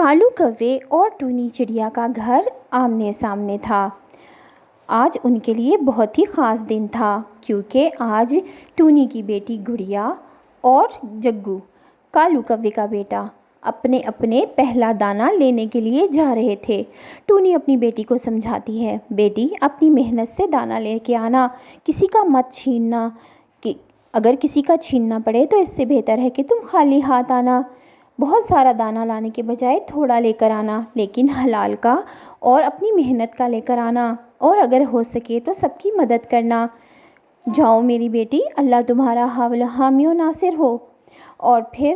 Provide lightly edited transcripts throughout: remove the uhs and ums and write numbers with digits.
کالو کوے اور ٹونی چڑیا کا گھر آمنے سامنے تھا۔ آج ان کے لیے بہت ہی خاص دن تھا کیونکہ آج ٹونی کی بیٹی گڑیا اور جگو، کالو کوے کا بیٹا، اپنے اپنے پہلا دانہ لینے کے لیے جا رہے تھے۔ ٹونی اپنی بیٹی کو سمجھاتی ہے، بیٹی اپنی محنت سے دانہ لے کے آنا، کسی کا مت چھیننا، اگر کسی کا چھیننا پڑے تو اس سے بہتر ہے کہ تم خالی ہاتھ آنا۔ بہت سارا دانہ لانے کے بجائے تھوڑا لے کر آنا، لیکن حلال کا اور اپنی محنت کا لے کر آنا، اور اگر ہو سکے تو سب کی مدد کرنا۔ جاؤ میری بیٹی، اللہ تمہارا حامی و ناصر ہو۔ اور پھر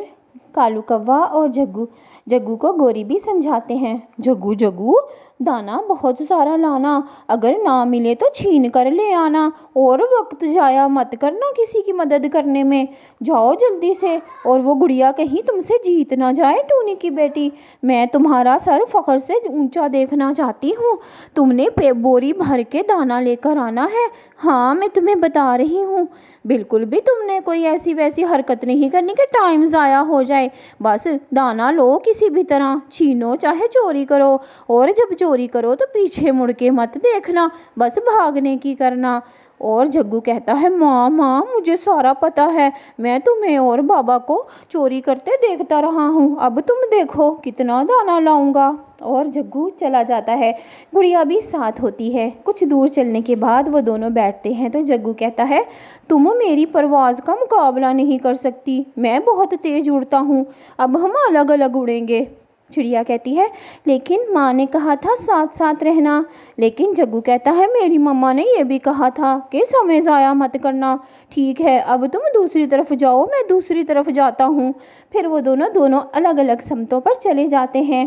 کالو کوا اور جگو کو گوری بھی سمجھاتے ہیں، جگو دانہ بہت سارا لانا، اگر نہ ملے تو چھین کر لے آنا، اور وقت ضائع مت کرنا کسی کی مدد کرنے میں، جاؤ جلدی سے۔ اور وہ گڑیا کہیں تم سے جیت نہ جائے ٹونی کی بیٹی، میں تمہارا سر فخر سے اونچا دیکھنا چاہتی ہوں۔ تم نے بوری بھر کے دانہ لے کر آنا ہے، ہاں میں تمہیں بتا رہی ہوں، بالکل بھی تم نے کوئی ایسی ویسی حرکت نہیں کرنی کہ ٹائم ضائع ہو جائے۔ بس دانہ لو کسی بھی طرح، چھینو چاہے چوری کرو، اور جب چوری کرو تو پیچھے مڑ کے مت دیکھنا، بس بھاگنے کی کرنا۔ اور جگو کہتا ہے، ماں مجھے سارا پتہ ہے، میں تمہیں اور بابا کو چوری کرتے دیکھتا رہا ہوں، اب تم دیکھو کتنا دانہ لاؤں گا۔ اور جگو چلا جاتا ہے، گڑیا بھی ساتھ ہوتی ہے۔ کچھ دور چلنے کے بعد وہ دونوں بیٹھتے ہیں تو جگو کہتا ہے، تم میری پرواز کا مقابلہ نہیں کر سکتی، میں بہت تیز اڑتا ہوں، اب ہم الگ الگ اڑیں گے۔ چڑیا کہتی ہے، لیکن ماں نے کہا تھا ساتھ ساتھ رہنا۔ لیکن جگو کہتا ہے، میری ماما نے یہ بھی کہا تھا کہ سمے ضائع مت کرنا۔ ٹھیک ہے، اب تم دوسری طرف جاؤ، میں دوسری طرف جاتا ہوں۔ پھر وہ دونوں الگ الگ سمتوں پر چلے جاتے ہیں۔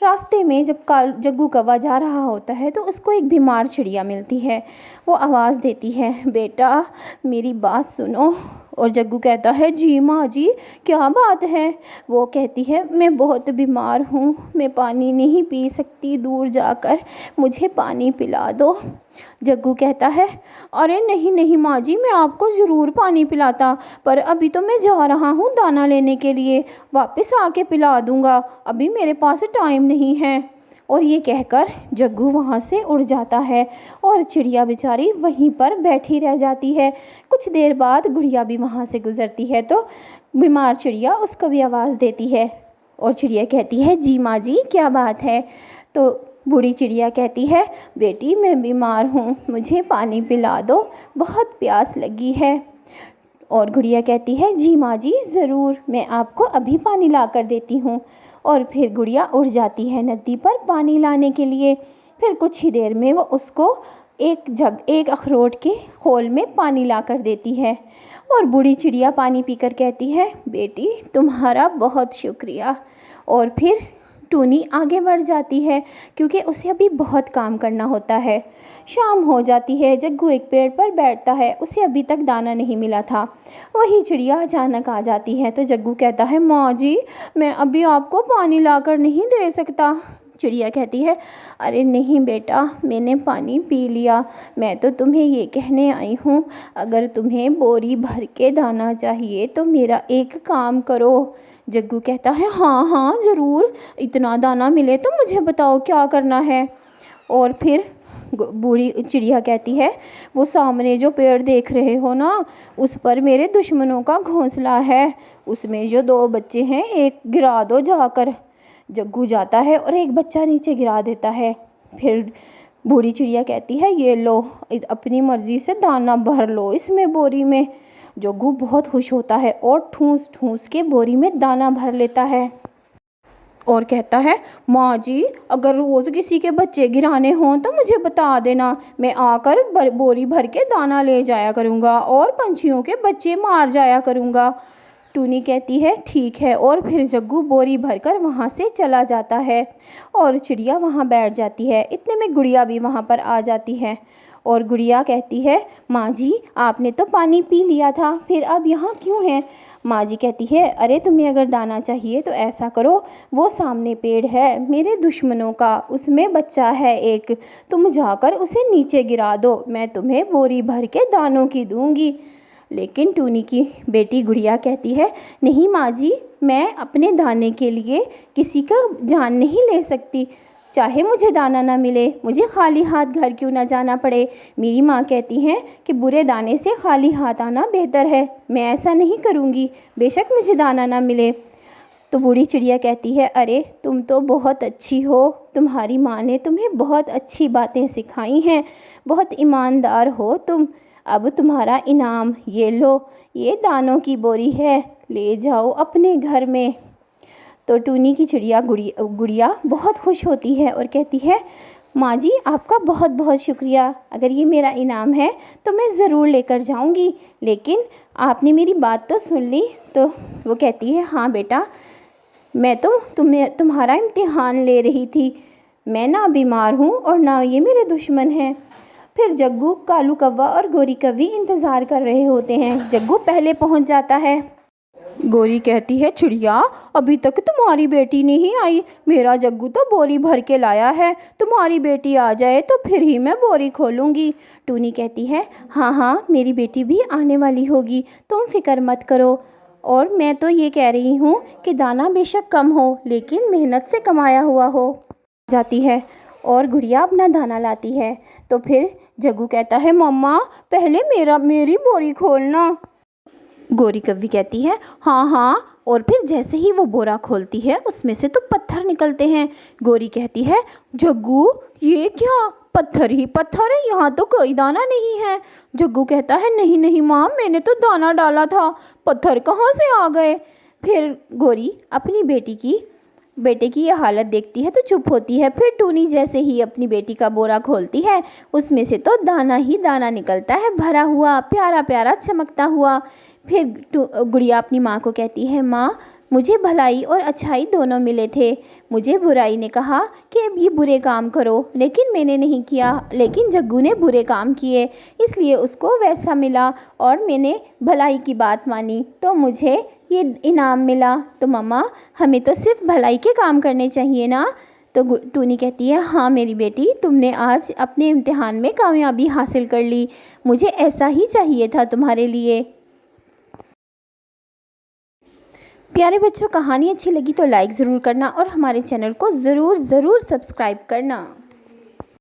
راستے میں جب جگو کوا جا رہا ہوتا ہے تو اس کو ایک بیمار چڑیا ملتی ہے۔ وہ آواز دیتی ہے، بیٹا میری بات سنو۔ اور جگو کہتا ہے، جی ماں جی، کیا بات ہے؟ وہ کہتی ہے، میں بہت بیمار ہوں، میں پانی نہیں پی سکتی، دور جا کر مجھے پانی پلا دو۔ جگو کہتا ہے، ارے نہیں ماں جی، میں آپ کو ضرور پانی پلاتا، پر ابھی تو میں جا رہا ہوں دانہ لینے کے لیے، واپس آ کے پلا دوں گا، ابھی میرے پاس ٹائم نہیں ہے۔ اور یہ کہہ کر جگو وہاں سے اڑ جاتا ہے اور چڑیا بیچاری وہیں پر بیٹھی رہ جاتی ہے۔ کچھ دیر بعد گڑیا بھی وہاں سے گزرتی ہے تو بیمار چڑیا اس کو بھی آواز دیتی ہے، اور چڑیا کہتی ہے، جی ماں جی، کیا بات ہے؟ تو بوڑھی چڑیا کہتی ہے، بیٹی میں بیمار ہوں، مجھے پانی پلا دو، بہت پیاس لگی ہے۔ اور گڑیا کہتی ہے، جی ماں جی ضرور، میں آپ کو ابھی پانی لا کر دیتی ہوں۔ اور پھر گڑیا اڑ جاتی ہے ندی پر پانی لانے کے لیے۔ پھر کچھ ہی دیر میں وہ اس کو ایک اخروٹ کے خول میں پانی لا کر دیتی ہے، اور بوڑھی چڑیا پانی پی کر کہتی ہے، بیٹی تمہارا بہت شکریہ۔ اور پھر ٹونی آگے بڑھ جاتی ہے کیونکہ اسے ابھی بہت کام کرنا ہوتا ہے۔ شام ہو جاتی ہے، جگو ایک پیڑ پر بیٹھتا ہے، اسے ابھی تک دانہ نہیں ملا تھا۔ وہی چڑیا اچانک آ جاتی ہے تو جگو کہتا ہے، ماں جی میں ابھی آپ کو پانی لا کر نہیں دے سکتا۔ چڑیا کہتی ہے، ارے نہیں بیٹا، میں نے پانی پی لیا، میں تو تمہیں یہ کہنے آئی ہوں، اگر تمہیں بوری بھر کے دانہ چاہیے تو میرا ایک کام کرو۔ جگو کہتا ہے، ہاں ضرور، اتنا دانہ ملے تو مجھے بتاؤ کیا کرنا ہے۔ اور پھر بوڑھی چڑیا کہتی ہے، وہ سامنے جو پیڑ دیکھ رہے ہو نا، اس پر میرے دشمنوں کا گھونسلہ ہے، اس میں جو 2 بچے ہیں، ایک گرا دو جا کر۔ جگو جاتا ہے اور ایک بچہ نیچے گرا دیتا ہے۔ پھر بوڑھی چڑیا کہتی ہے، یہ لو، اپنی مرضی سے دانہ بھر لو اس میں بوری میں۔ جگو بہت خوش ہوتا ہے اور ٹھونس ٹھونس کے بوری میں دانہ بھر لیتا ہے، اور کہتا ہے، ماں جی اگر روز کسی کے بچے گرانے ہوں تو مجھے بتا دینا، میں آ کر بوری بھر کے دانہ لے جایا کروں گا اور پنچھیوں کے بچے مار جایا کروں گا۔ ٹونی کہتی ہے، ٹھیک ہے، اور پھر جگو بوری بھر کر وہاں سے چلا جاتا ہے اور چڑیا وہاں بیٹھ جاتی ہے۔ اتنے میں گڑیا بھی وہاں پر آ جاتی ہے، اور گڑیا کہتی ہے، ماں جی آپ نے تو پانی پی لیا تھا، پھر اب یہاں کیوں ہیں؟ ماں جی کہتی ہے، ارے تمہیں اگر دانہ چاہیے تو ایسا کرو، وہ سامنے پیڑ ہے میرے دشمنوں کا، اس میں بچہ ہے ایک، تم جا کر اسے نیچے گرا دو، میں تمہیں بوری بھر کے دانوں کی دوں گی۔ لیکن ٹونی کی بیٹی گڑیا کہتی ہے نہیں ماں جی، میں اپنے دانے کے لیے کسی کا جان نہیں لے سکتی، چاہے مجھے دانا نہ ملے، مجھے خالی ہاتھ گھر کیوں نہ جانا پڑے۔ میری ماں کہتی ہیں کہ برے دانے سے خالی ہاتھ آنا بہتر ہے، میں ایسا نہیں کروں گی، بے شک مجھے دانا نہ ملے۔ تو بوڑھی چڑیا کہتی ہے ارے تم تو بہت اچھی ہو، تمہاری ماں نے تمہیں بہت اچھی باتیں سکھائی ہیں، بہت ایماندار ہو تم، اب تمہارا انعام یہ لو، یہ دانوں کی بوری ہے، لے جاؤ اپنے گھر میں۔ تو ٹونی کی چڑیا گڑیا بہت خوش ہوتی ہے اور کہتی ہے ماں جی آپ کا بہت بہت شکریہ، اگر یہ میرا انعام ہے تو میں ضرور لے کر جاؤں گی، لیکن آپ نے میری بات تو سن لی۔ تو وہ کہتی ہے ہاں بیٹا، میں تو تمہارا امتحان لے رہی تھی، میں نہ بیمار ہوں اور نہ یہ میرے دشمن ہیں۔ پھر جگو، کالو کوا اور گوری کوی انتظار کر رہے ہوتے ہیں۔ جگو پہلے پہنچ جاتا ہے۔ گوری کہتی ہے چڑیا ابھی تک تمہاری بیٹی نہیں آئی، میرا جگو تو بوری بھر کے لایا ہے، تمہاری بیٹی آ جائے تو پھر ہی میں بوری کھولوں گی۔ ٹونی کہتی ہے ہاں ہاں میری بیٹی بھی آنے والی ہوگی، تم فکر مت کرو، اور میں تو یہ کہہ رہی ہوں کہ دانا بے شک کم ہو لیکن محنت سے کمایا ہوا ہو۔ جاتی ہے اور گڑیا اپنا دانا لاتی ہے۔ تو پھر جگو کہتا ہے مما پہلے میری بوری کھولنا۔ گوری کوی کہتی ہے ہاں ہاں، اور پھر جیسے ہی وہ بورا کھولتی ہے اس میں سے تو پتھر نکلتے ہیں۔ گوری کہتی ہے جگو یہ کیا، پتھر ہی پتھر ہے، یہاں تو کوئی دانا نہیں ہے۔ جگو کہتا ہے نہیں نہیں ماں، میں نے تو دانا ڈالا تھا، پتھر کہاں سے آ گئے۔ پھر گوری اپنی بیٹے کی یہ حالت دیکھتی ہے تو چپ ہوتی ہے۔ پھر ٹونی جیسے ہی اپنی بیٹی کا بورا کھولتی ہے اس میں سے تو دانا ہی دانا نکلتا ہے، بھرا ہوا، پیارا پیارا چمکتا ہوا۔ پھر گڑیا اپنی ماں کو کہتی ہے ماں مجھے بھلائی اور اچھائی دونوں ملے تھے، مجھے برائی نے کہا کہ اب یہ برے کام کرو، لیکن میں نے نہیں کیا، لیکن جگو نے برے کام کیے اس لیے اس کو ویسا ملا، اور میں نے بھلائی کی بات مانی تو مجھے یہ انعام ملا۔ تو مما ہمیں تو صرف بھلائی کے کام کرنے چاہیے نا۔ تو ٹونی کہتی ہے ہاں میری بیٹی، تم نے آج اپنے امتحان میں کامیابی حاصل کر لی، مجھے ایسا ہی چاہیے تھا تمہارے لیے۔ پیارے بچوں، کہانی اچھی لگی تو لائک ضرور کرنا اور ہمارے چینل کو ضرور سبسکرائب کرنا۔